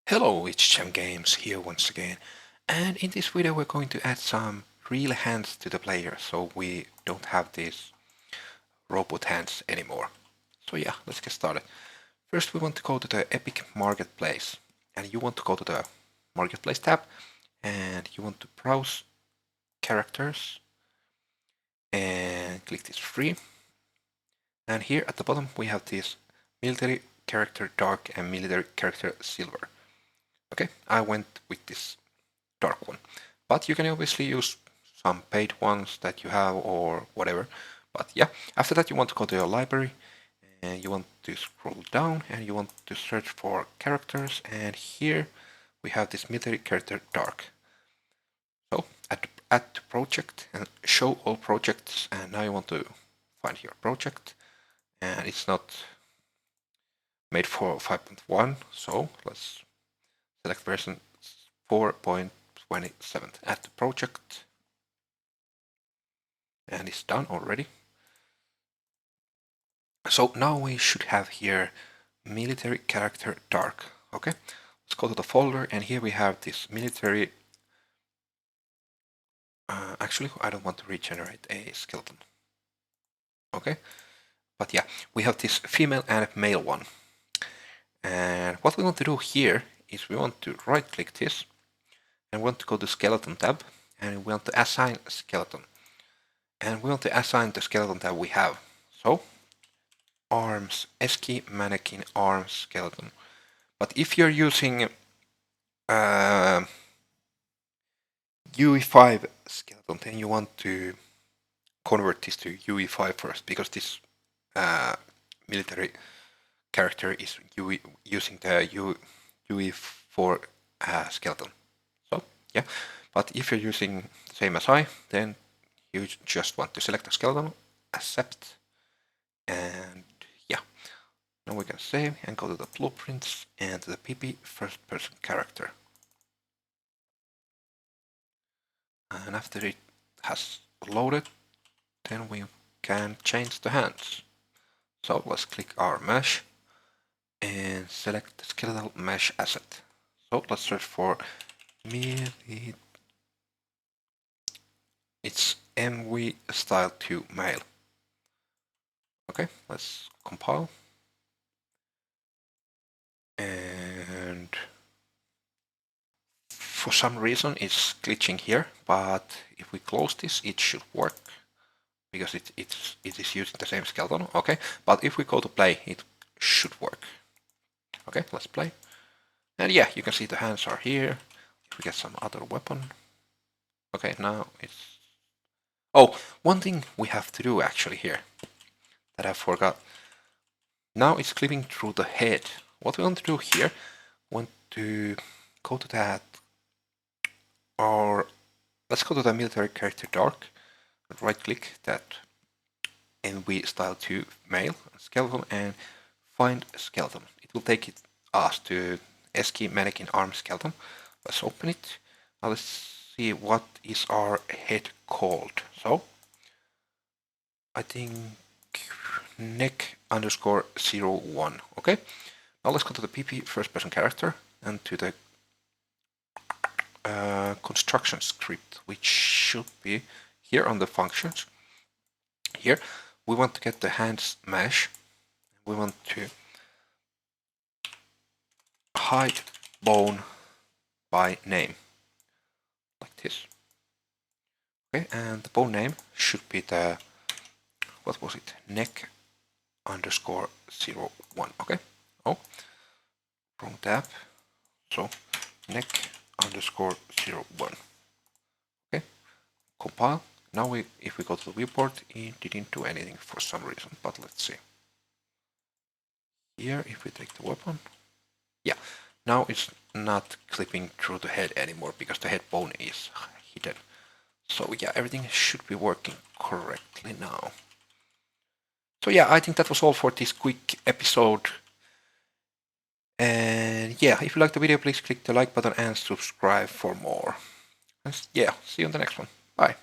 Hello, it's Chem Games here once again, and in this video we're going to add some real hands to the player, so we don't have these robot hands anymore. So yeah, let's get started. First we want to go to the Epic Marketplace, and you want to go to the Marketplace tab, and you want to browse characters, and click this free. And here at the bottom we have this military character dark and military character silver. Okay, I went with this dark one, but you can obviously use some paid ones that you have or whatever. But yeah, after that you want to go to your library and you want to scroll down and you want to search for characters, and here we have this military character dark. So add to project and show all projects, and now you want to find your project, and it's not made for 5.1, so let's select version 4.27, add the project, and it's done already. So now we should have here military character dark. Okay, let's go to the folder, and here we have this military. Actually, I don't want to regenerate a skeleton. Okay, but yeah, we have this female and male one. And what we want to do here is we want to right click this and we want to go to skeleton tab, and we want to assign skeleton, and we want to assign the skeleton tab we have. So arms, SKey mannequin arms skeleton. But if you're using UE5 skeleton, then you want to convert this to UE5 first, because this military character is using the UE4 skeleton. So yeah, but if you're using the same as I, then you just want to select a skeleton, accept, and yeah. Now we can save and go to the blueprints and to the PP first person character. And after it has loaded, then we can change the hands. So let's click our mesh and select the skeletal mesh asset. So let's search for it's MV style 2 male. Okay, let's compile. And for some reason it's glitching here, but if we close this it should work, because it is using the same skeleton. Okay, but if we go to play it should work. Okay, let's play. And yeah, you can see the hands are here. If we get some other weapon. Okay, now it's... Oh, one thing we have to do actually here that I forgot. Now it's clipping through the head. What we want to do here, we want to go to that, or let's go to the military character dark, right click that NV style 2 male skeleton and find skeleton. It will take us to SKey mannequin arm skeleton. Let's open it. Now let's see what is our head called. So I think neck underscore 01. Okay, now let's go to the PP first person character and to the construction script, which should be here on the functions. Here we want to get the hands mesh. We want to hide bone by name, like this. Okay, and the bone name should be the, what was it, neck underscore 01. Okay, oh, wrong tab. So neck underscore 01. Okay, compile. Now if we go to the viewport, it didn't do anything for some reason, but let's see. Here, if we take the weapon, yeah, now it's not clipping through the head anymore because the head bone is hidden. So yeah, everything should be working correctly now. So yeah, I think that was all for this quick episode. And yeah, if you liked the video, please click the like button and subscribe for more. And yeah, see you on the next one. Bye.